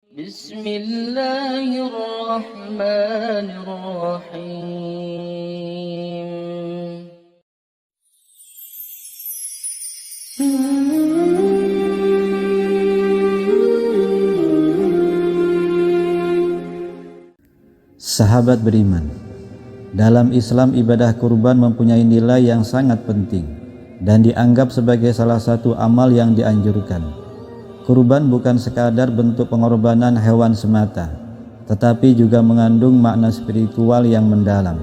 Bismillahirrahmanirrahim. Sahabat beriman, dalam Islam ibadah kurban mempunyai nilai yang sangat penting dan dianggap sebagai salah satu amal yang dianjurkan. Kurban bukan sekadar bentuk pengorbanan hewan semata, tetapi juga mengandung makna spiritual yang mendalam.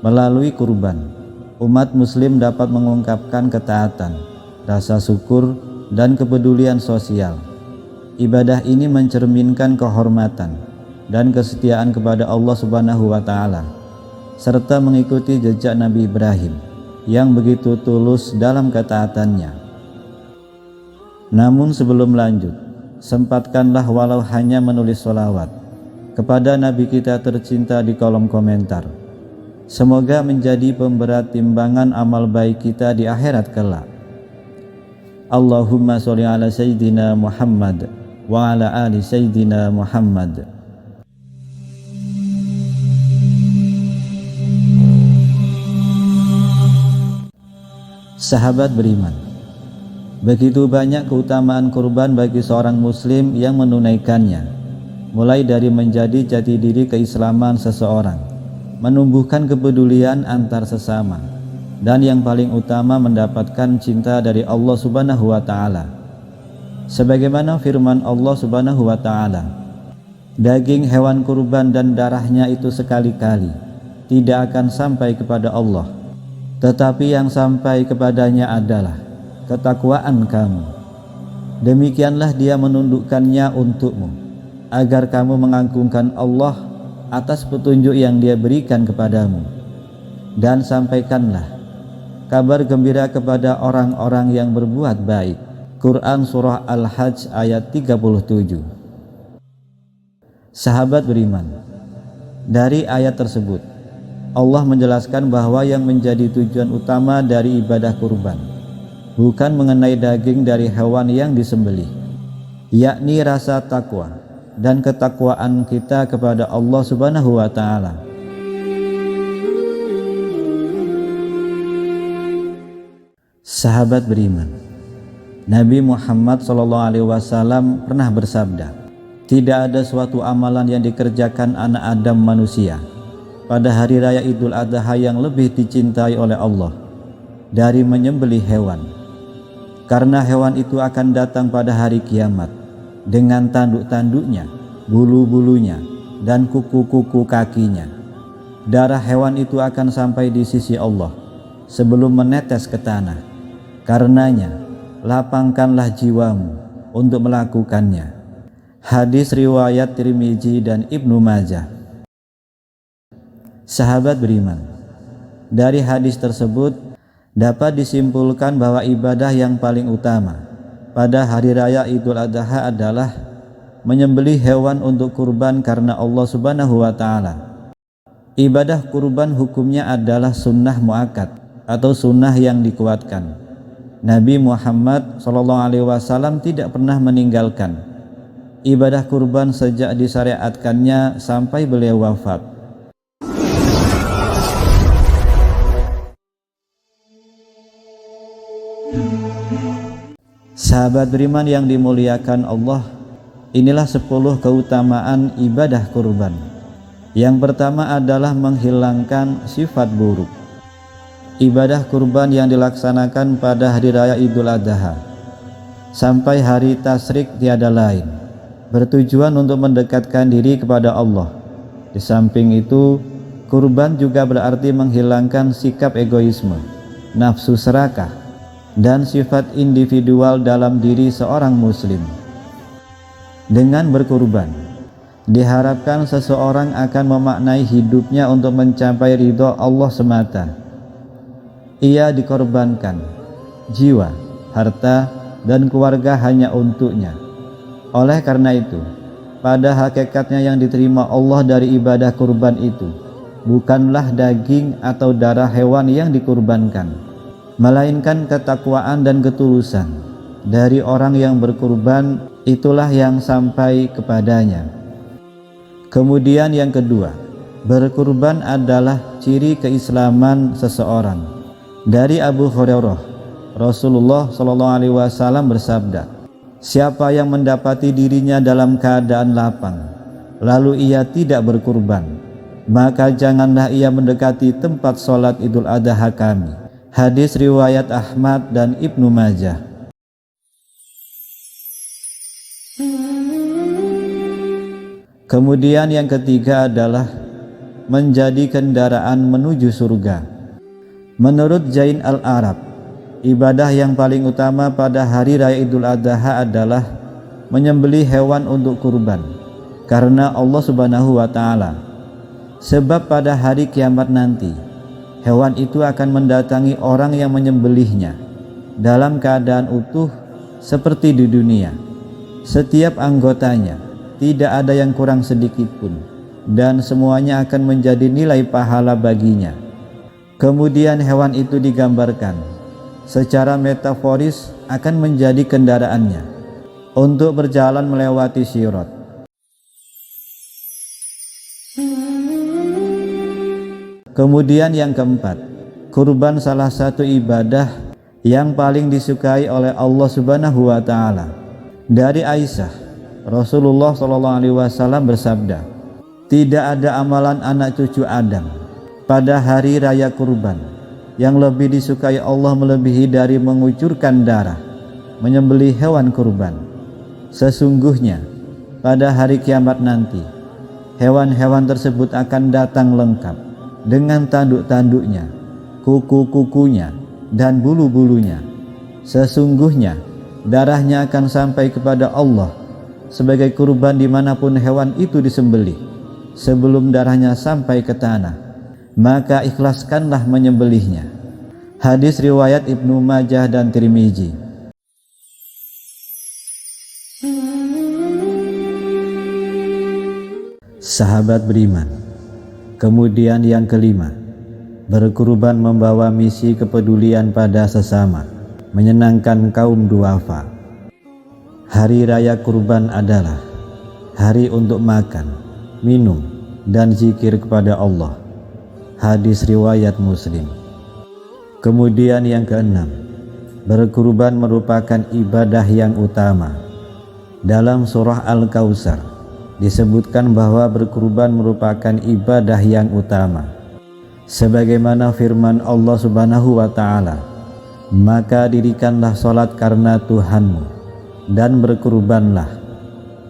Melalui kurban, umat muslim dapat mengungkapkan ketaatan, rasa syukur, dan kepedulian sosial. Ibadah ini mencerminkan kehormatan dan kesetiaan kepada Allah Subhanahu wa Ta'ala, serta mengikuti jejak Nabi Ibrahim yang begitu tulus dalam ketaatannya. Namun sebelum lanjut, sempatkanlah walau hanya menulis sholawat kepada Nabi kita tercinta di kolom komentar. Semoga menjadi pemberat timbangan amal baik kita di akhirat kelak. Allahumma sholli ala Sayyidina Muhammad wa ala ali Sayyidina Muhammad. Sahabat beriman, begitu banyak keutamaan kurban bagi seorang muslim yang menunaikannya, mulai dari menjadi jati diri keislaman seseorang, menumbuhkan kepedulian antar sesama, dan yang paling utama mendapatkan cinta dari Allah Subhanahu wa Ta'ala. Sebagaimana firman Allah Subhanahu wa Ta'ala, daging hewan kurban dan darahnya itu sekali-kali tidak akan sampai kepada Allah, tetapi yang sampai kepadanya adalah ketakwaan kamu. Demikianlah Dia menundukkannya untukmu, agar kamu mengagungkan Allah atas petunjuk yang Dia berikan kepadamu. Dan sampaikanlah kabar gembira kepada orang-orang yang berbuat baik. Quran Surah Al-Hajj ayat 37. Sahabat beriman, dari ayat tersebut Allah menjelaskan bahwa yang menjadi tujuan utama dari ibadah kurban bukan mengenai daging dari hewan yang disembelih, yakni rasa takwa dan ketakwaan kita kepada Allah Subhanahu wa Ta'ala. Sahabat beriman, Nabi Muhammad SAW pernah bersabda, tidak ada suatu amalan yang dikerjakan anak Adam manusia pada hari raya Idul Adha yang lebih dicintai oleh Allah dari menyembelih hewan, karena hewan itu akan datang pada hari kiamat dengan tanduk-tanduknya, bulu-bulunya, dan kuku-kuku kakinya. Darah hewan itu akan sampai di sisi Allah sebelum menetes ke tanah. Karenanya lapangkanlah jiwamu untuk melakukannya. Hadis riwayat Tirmizi dan Ibnu Majah. Sahabat beriman, dari hadis tersebut dapat disimpulkan bahwa ibadah yang paling utama pada hari raya Idul Adha adalah menyembelih hewan untuk kurban karena Allah Subhanahu wa Ta'ala. Ibadah kurban hukumnya adalah sunnah muakkad atau sunnah yang dikuatkan. Nabi Muhammad SAW tidak pernah meninggalkan ibadah kurban sejak disyariatkannya sampai beliau wafat. Sahabat beriman yang dimuliakan Allah, inilah 10 keutamaan ibadah kurban. Yang pertama adalah menghilangkan sifat buruk. Ibadah kurban yang dilaksanakan pada hari raya Idul Adha sampai hari tasyrik tiada lain, bertujuan untuk mendekatkan diri kepada Allah. Di samping itu, kurban juga berarti menghilangkan sikap egoisme, nafsu serakah, dan sifat individual dalam diri seorang muslim. Dengan berkurban, diharapkan seseorang akan memaknai hidupnya untuk mencapai ridho Allah semata. Ia dikorbankan jiwa, harta, dan keluarga hanya untuknya. Oleh karena itu, pada hakikatnya yang diterima Allah dari ibadah kurban itu bukanlah daging atau darah hewan yang dikurbankan, melainkan ketakwaan dan ketulusan dari orang yang berkurban itulah yang sampai kepadanya. Kemudian yang kedua, berkurban adalah ciri keislaman seseorang. Dari Abu Hurairah, Rasulullah SAW bersabda, siapa yang mendapati dirinya dalam keadaan lapang, lalu ia tidak berkurban, maka janganlah ia mendekati tempat sholat Idul Adha kami. Hadis riwayat Ahmad dan Ibnu Majah. Kemudian yang ketiga adalah menjadi kendaraan menuju surga. Menurut Zain al-Arab, ibadah yang paling utama pada hari raya Idul Adha adalah menyembelih hewan untuk kurban karena Allah Subhanahu wa Ta'ala. Sebab pada hari kiamat nanti, hewan itu akan mendatangi orang yang menyembelihnya dalam keadaan utuh seperti di dunia. Setiap anggotanya tidak ada yang kurang sedikit pun, dan semuanya akan menjadi nilai pahala baginya. Kemudian hewan itu digambarkan secara metaforis akan menjadi kendaraannya untuk berjalan melewati sirat. Kemudian yang keempat, kurban salah satu ibadah yang paling disukai oleh Allah Subhanahu wa Ta'ala. Dari Aisyah, Rasulullah SAW bersabda, tidak ada amalan anak cucu Adam pada hari raya kurban yang lebih disukai Allah melebihi dari mengucurkan darah, menyembelih hewan kurban. Sesungguhnya pada hari kiamat nanti, hewan-hewan tersebut akan datang lengkap dengan tanduk-tanduknya, kuku-kukunya, dan bulu-bulunya. Sesungguhnya darahnya akan sampai kepada Allah sebagai kurban dimanapun hewan itu disembelih sebelum darahnya sampai ke tanah, maka ikhlaskanlah menyembelihnya. Hadis riwayat Ibnu Majah dan Tirmizi. Sahabat beriman, kemudian yang kelima, berkurban membawa misi kepedulian pada sesama, menyenangkan kaum duafa. Hari raya kurban adalah hari untuk makan, minum, dan zikir kepada Allah. Hadis riwayat Muslim. Kemudian yang keenam, berkurban merupakan ibadah yang utama. Dalam surah Al-Kautsar disebutkan bahwa berkurban merupakan ibadah yang utama. Sebagaimana firman Allah Subhanahu wa Ta'ala, maka dirikanlah sholat karena Tuhanmu dan berkurbanlah.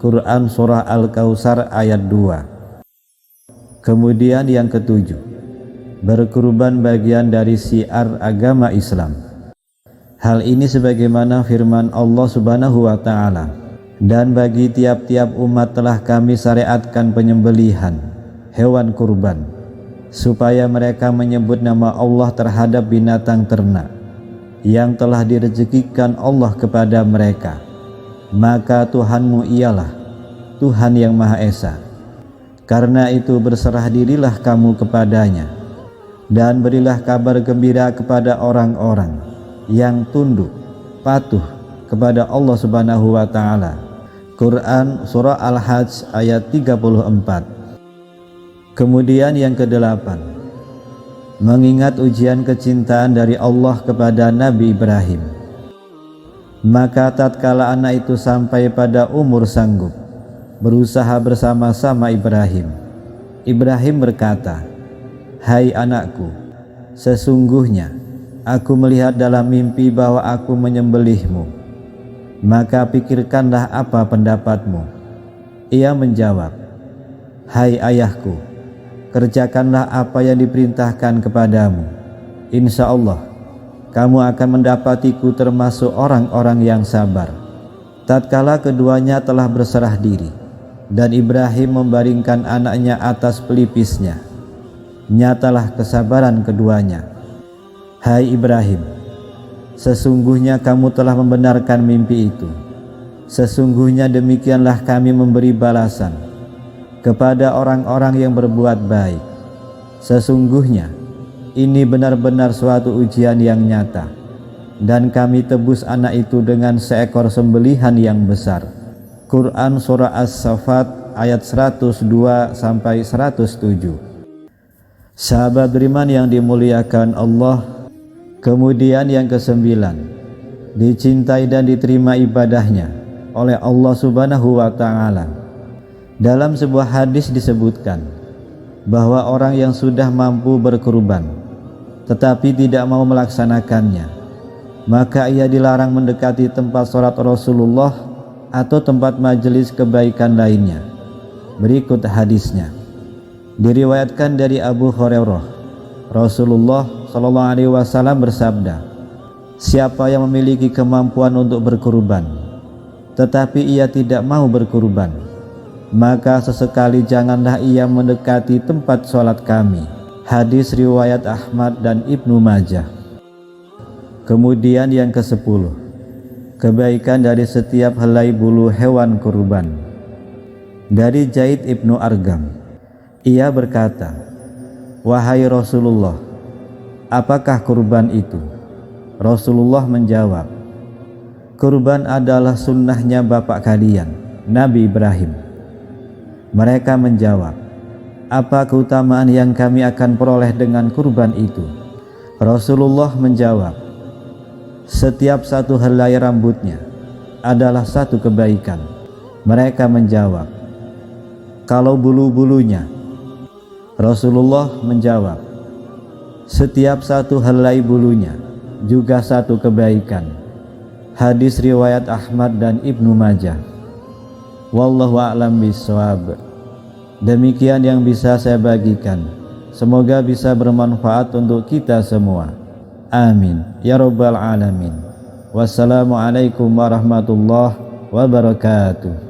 Quran surah Al-Kautsar ayat 2. Kemudian yang ketujuh, berkurban bagian dari syiar agama Islam. Hal ini sebagaimana firman Allah Subhanahu wa Ta'ala, dan bagi tiap-tiap umat telah kami syariatkan penyembelihan hewan kurban, supaya mereka menyebut nama Allah terhadap binatang ternak yang telah direzekikan Allah kepada mereka. Maka Tuhanmu ialah Tuhan yang Maha Esa. Karena itu berserah dirilah kamu kepadanya, dan berilah kabar gembira kepada orang-orang yang tunduk patuh kepada Allah Subhanahu wa Ta'ala. Quran surah Al-Hajj ayat 34. Kemudian yang kedelapan, mengingat ujian kecintaan dari Allah kepada Nabi Ibrahim. Maka tatkala anak itu sampai pada umur sanggup, berusaha bersama-sama Ibrahim. Ibrahim berkata, "Hai anakku, sesungguhnya aku melihat dalam mimpi bahwa aku menyembelihmu. Maka pikirkanlah apa pendapatmu." Ia menjawab, "Hai ayahku, kerjakanlah apa yang diperintahkan kepadamu. Insya Allah kamu akan mendapatiku termasuk orang-orang yang sabar." Tatkala keduanya telah berserah diri dan Ibrahim membaringkan anaknya atas pelipisnya, nyatalah kesabaran keduanya. "Hai Ibrahim, sesungguhnya kamu telah membenarkan mimpi itu. Sesungguhnya demikianlah kami memberi balasan kepada orang-orang yang berbuat baik. Sesungguhnya ini benar-benar suatu ujian yang nyata, dan kami tebus anak itu dengan seekor sembelihan yang besar." Quran Surah As-Saffat ayat 102 sampai 107. Sahabat beriman yang dimuliakan Allah, kemudian yang kesembilan, dicintai dan diterima ibadahnya oleh Allah Subhanahu wa Ta'ala. Dalam sebuah hadis disebutkan bahwa orang yang sudah mampu berkurban tetapi tidak mau melaksanakannya, maka ia dilarang mendekati tempat sholat Rasulullah atau tempat majelis kebaikan lainnya. Berikut hadisnya. Diriwayatkan dari Abu Hurairah, Rasulullah SAW bersabda, siapa yang memiliki kemampuan untuk berkurban tetapi ia tidak mau berkurban, maka sesekali janganlah ia mendekati tempat sholat kami. Hadis riwayat Ahmad dan Ibnu Majah. Kemudian yang ke-10, kebaikan dari setiap helai bulu hewan kurban. Dari Zaid ibnu Argam, ia berkata, wahai Rasulullah, apakah kurban itu? Rasulullah menjawab, kurban adalah sunnahnya bapak kalian, Nabi Ibrahim. Mereka menjawab, apa keutamaan yang kami akan peroleh dengan kurban itu? Rasulullah menjawab, setiap satu helai rambutnya adalah satu kebaikan. Mereka menjawab, kalau bulu-bulunya? Rasulullah menjawab, setiap satu helai bulunya juga satu kebaikan. Hadis riwayat Ahmad dan Ibnu Majah. Wallahu a'lam bishawab. Demikian yang bisa saya bagikan. Semoga bisa bermanfaat untuk kita semua. Amin ya rabbal alamin. Wassalamualaikum warahmatullahi wabarakatuh.